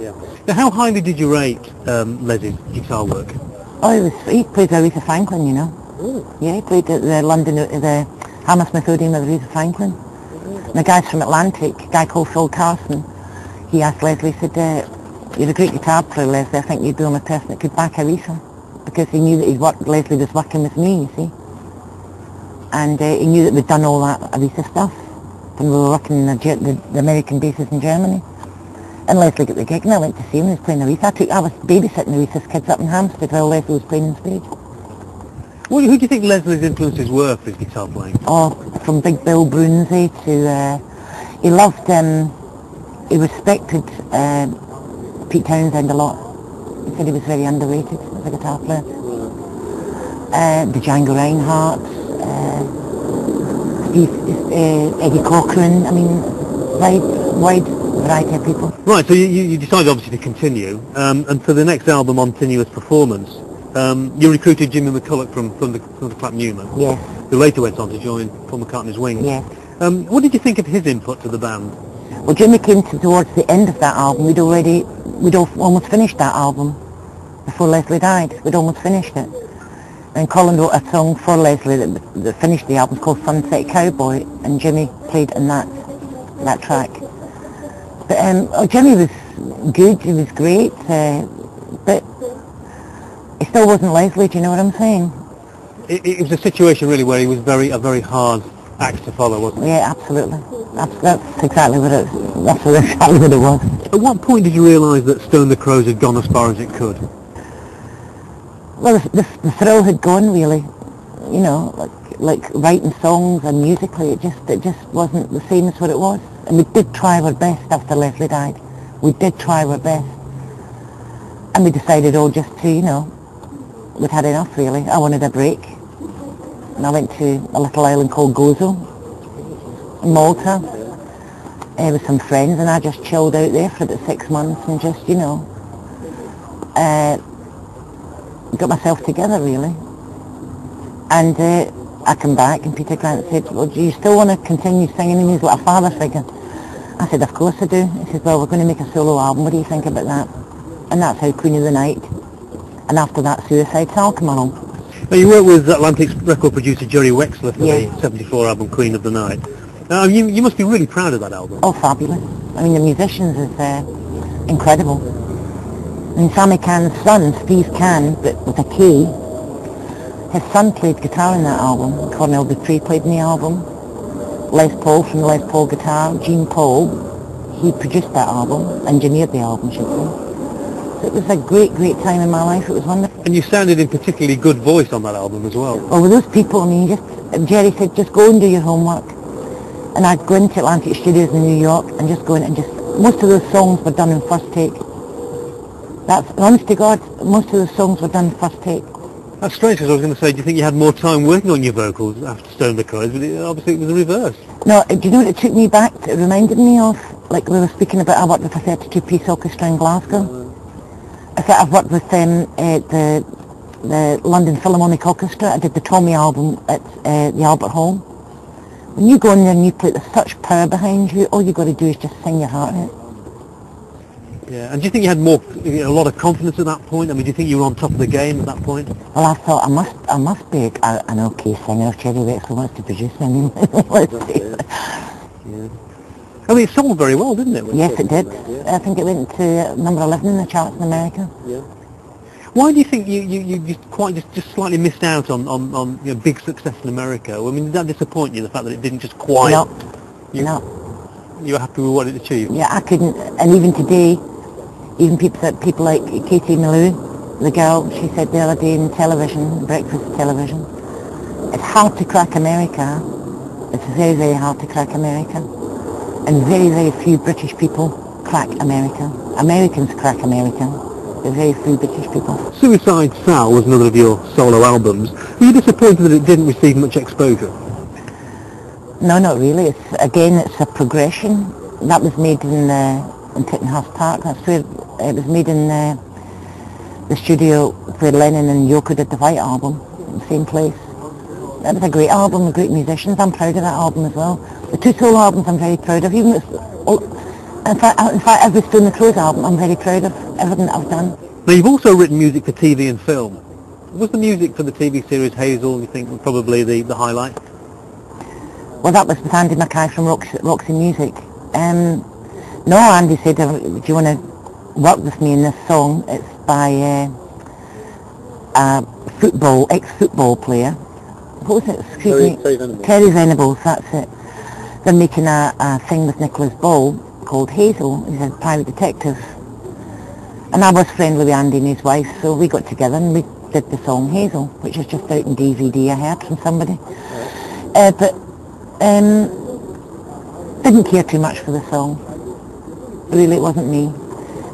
Yeah. Now, how highly did you rate Leslie's guitar work? Oh, he played Aretha Franklin, you know. Ooh. Yeah, he played at the Hammersmith Odeon with Aretha Franklin. And the guys from Atlantic, a guy called Phil Carson, he asked Leslie, he said, you're a great guitar player, Leslie. I think you'd be the only person that could back Aretha. Because he knew that Leslie was working with me, you see. And he knew that we'd done all that Aretha stuff. And we were working in the American bases in Germany. And Leslie got the gig, and I went to see him. He was playing Aretha. I was babysitting Aretha's kids up in Hampstead while Leslie was playing on stage. Well, who do you think Leslie's influences were for his guitar playing? Oh, from Big Bill Broonzy to... he loved... he respected Pete Townsend a lot. He said he was very underrated as a guitar player. The Django Reinhardt, Eddie Cochran, I mean, wide variety of people. Right, so you decided obviously to continue, and for the next album, On Tenuous Performance, you recruited Jimmy McCulloch from Thunderclap Newman, yes, who later went on to join Paul McCartney's Wings. Yes. What did you think of his input to the band? Well, Jimmy came towards the end of that album. We'd almost finished that album before Leslie died. We'd almost finished it. And Colin wrote a song for Leslie that finished the album called Sunset Cowboy, and Jimmy played in that track. But Jimmy was good, he was great, but he still wasn't Leslie, do you know what I'm saying? It was a situation really where he was a very hard act to follow, wasn't it? Yeah, absolutely. That's exactly what it was. At what point did you realise that Stone the Crows had gone as far as it could? Well, the thrill had gone, really. You know, like writing songs and musically, it just wasn't the same as what it was. And we did try our best after Leslie died. We did try our best. And we decided just to, you know, we'd had enough, really. I wanted a break. And I went to a little island called Gozo in Malta with some friends, and I just chilled out there for about 6 months and just, you know, got myself together, really. And I come back, and Peter Grant said, well, do you still want to continue singing? And he's like a father figure. I said, of course I do. He said, well, we're going to make a solo album. What do you think about that? And that's how Queen of the Night. And after that, Suicide Cell came along. Now, you worked with Atlantic's record producer Jerry Wexler for the '74 album Queen of the Night. You must be really proud of that album. Oh, fabulous. I mean, the musicians is incredible. And Sammy Cahn's son, Steve Cahn, but with a K, his son played guitar in that album. Cornell Dupree played in the album. Les Paul from the Les Paul guitar, Gene Paul, he produced that album, engineered the album, should I say. So it was a great, great time in my life. It was wonderful. And you sounded in particularly good voice on that album as well. Well, with those people, I mean, Jerry said, just go and do your homework. And I'd go into Atlantic Studios in New York and just go in and most of those songs were done in first take. That's, honest to God, most of those songs were done in first take. That's strange, because I was going to say, do you think you had more time working on your vocals after Stone the Crows? But obviously it was the reverse. No, do you know what it took me back to? It reminded me of, like we were speaking about, I worked with a 32-piece orchestra in Glasgow. I've worked with the London Philharmonic Orchestra. I did the Tommy album at the Albert Hall. When you go in there and you play, there's such power behind you, all you've got to do is just sing your heart out. Yeah, and do you think you had a lot of confidence at that point? I mean, do you think you were on top of the game at that point? Well, I thought I must be an okay singer if Jerry Wexler wants to produce me. I mean, let's see. Yeah. I mean, it sold very well, didn't it? Yes, it did. I think it went to number 11 in the charts in America. Yeah. Why do you think you quite just slightly missed out on big success in America? I mean, did that disappoint you, the fact that it didn't just quite... No. You were happy with what it achieved? Yeah, I couldn't. And even today, even people like Katie Malou, the girl, she said the other day in television, breakfast television, it's hard to crack America. It's very, very hard to crack America. And very, very few British people crack America. Americans crack America. There are very few British people. Suicide Sal was another of your solo albums. Were you disappointed that it didn't receive much exposure? No, not really. It's a progression. That was made in Tittenhurst Park. That's where it was made in the studio where Lennon and Yoko did the White Album, the same place. That was a great album with great musicians. I'm proud of that album as well. The two solo albums I'm very proud of. Even In fact, every Stone the Crows album, I'm very proud of everything that I've done. Now, you've also written music for TV and film. Was the music for the TV series Hazel, you think, probably the highlight? Well, that was with Andy Mackay from Roxy Music. No, Andy said, do you want to work with me in this song? It's by a ex-football player. What was it? Excuse me. Terry Venables, that's it. They're making a thing with Nicholas Ball called Hazel. He's a private detective. And I was friendly with Andy and his wife, so we got together and we did the song Hazel, which is just out in DVD I heard from somebody. But didn't care too much for the song. Really, it wasn't me.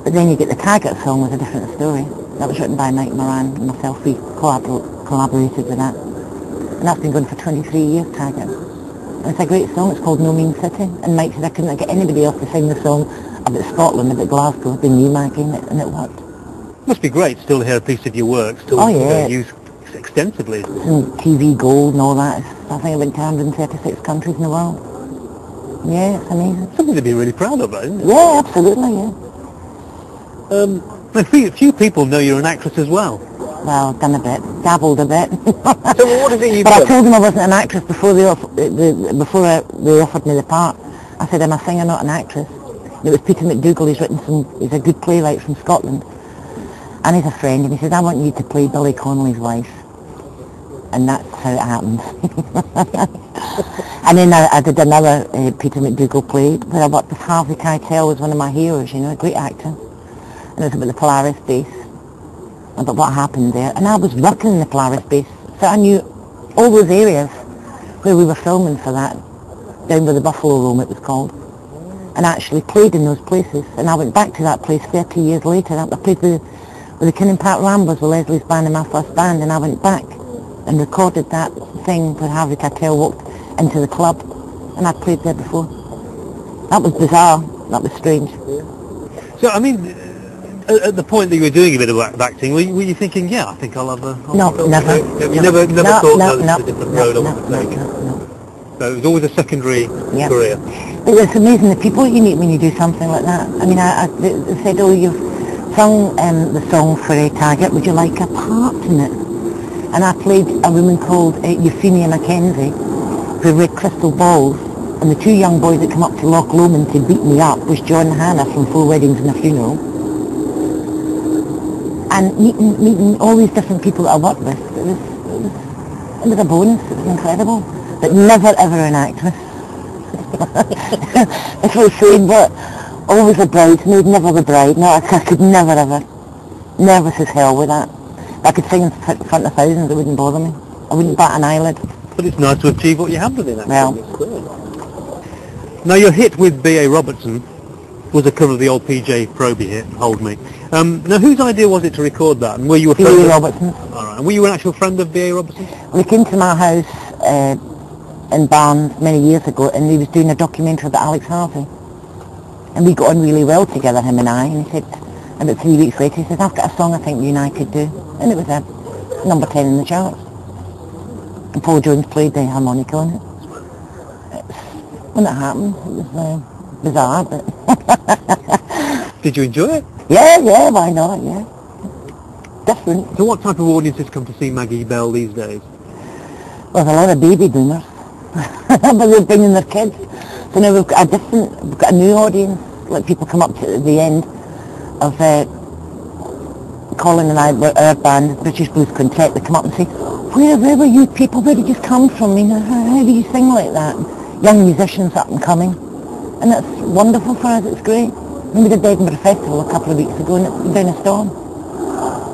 But then you get the Taggart song, was a different story. That was written by Mike Moran and myself. We collaborated with that. And that's been going for 23 years, Taggart. And it's a great song. It's called No Mean City. And Mike said I couldn't get anybody else to sing the song about Scotland, about Glasgow, than you, Maggie, and it worked. Must be great still to hear a piece of your work, still used extensively. And TV Gold and all that. I think it went to 136 countries in the world. Yeah, it's amazing. Something to be really proud of, isn't it? Yeah, absolutely, yeah. Few people know you're an actress as well. Well, done a bit, dabbled a bit. So what is it you've But done? I told them I wasn't an actress before they offered me the part. I said, I'm a singer, not an actress. And it was Peter McDougall. He's a good playwright from Scotland. And he's a friend, and he said, I want you to play Billy Connolly's wife. And that's how it happened. And then I did another Peter McDougall play where I worked with Harvey was one of my heroes, you know, a great actor. And it was about the Polaris base, about what happened there. And I was working in the Polaris base, so I knew all those areas where we were filming for that, down by the Buffalo Room it was called. And I actually played in those places. And I went back to that place 30 years later. I played with the Kinning Park Ramblers with Leslie's band and my first band, and I went back and recorded that thing where Harvey Keitel walked into the club, and I'd played there before. That was bizarre. That was strange. So, I mean, at the point that you were doing a bit of acting, were you thinking, yeah, I think I'll have a... No, never. You never thought that was a different road I want to take? No. So it was always a secondary career? It's amazing the people you meet when you do something like that. I mean, they said, oh, you've sung the song for a Taggart, would you like a part in it? And I played a woman called Euphemia Mackenzie, who read Crystal Balls, and the two young boys that come up to Loch Lomond to beat me up was John Hannah from Four Weddings and a Funeral. And meeting all these different people that I worked with, it was a bonus, it was incredible. But never ever an actress. It's like saying, but always a bridesmaid, never the bride. No, I could never ever. Nervous as hell with that. I could sing in front of thousands, it wouldn't bother me. I wouldn't bat an eyelid. But it's nice to achieve what you have within that. Well. Now your hit with B.A. Robertson was a cover of the old PJ Proby hit, Hold Me. Now whose idea was it to record that? And were you a friend B.A. Robertson. Alright, and were you an actual friend of B.A. Robertson? Well, he came to my house in Barnes many years ago, and he was doing a documentary about Alex Harvey. And we got on really well together, him and I, and he said, about 3 weeks later, he said, I've got a song I think you and I could do. And it was a number 10 in the charts. And Paul Jones played the harmonica on it. When it happened, it was bizarre, but... Did you enjoy it? Yeah, why not, yeah. Different. So what type of audiences come to see Maggie Bell these days? Well, there's a lot of baby boomers. But they're bringing their kids. So now we've got a new audience. Like people come up to the end of Colin and I, our band, British Blues Quintet, they come up and say, where were you people? Where did you come from? You know, how do you sing like that? Young musicians up and coming. And it's wonderful for us, it's great. I mean, we did the Edinburgh Festival a couple of weeks ago and it's been a storm.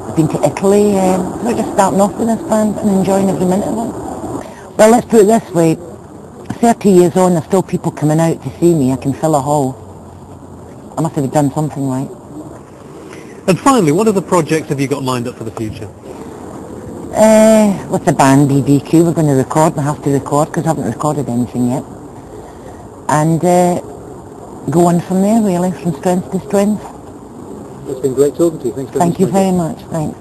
We've been to Italy, we're just starting off with this band and enjoying every minute of it. Well, let's put it this way, 30 years on, there's still people coming out to see me. I can fill a hall. I must have done something right. And finally, what other projects have you got lined up for the future? With the band BBQ, we're going to record. We have to record because I haven't recorded anything yet. And go on from there, really, from strength to strength. It's been great talking to you. Thanks very much. Thank you very much. Thanks.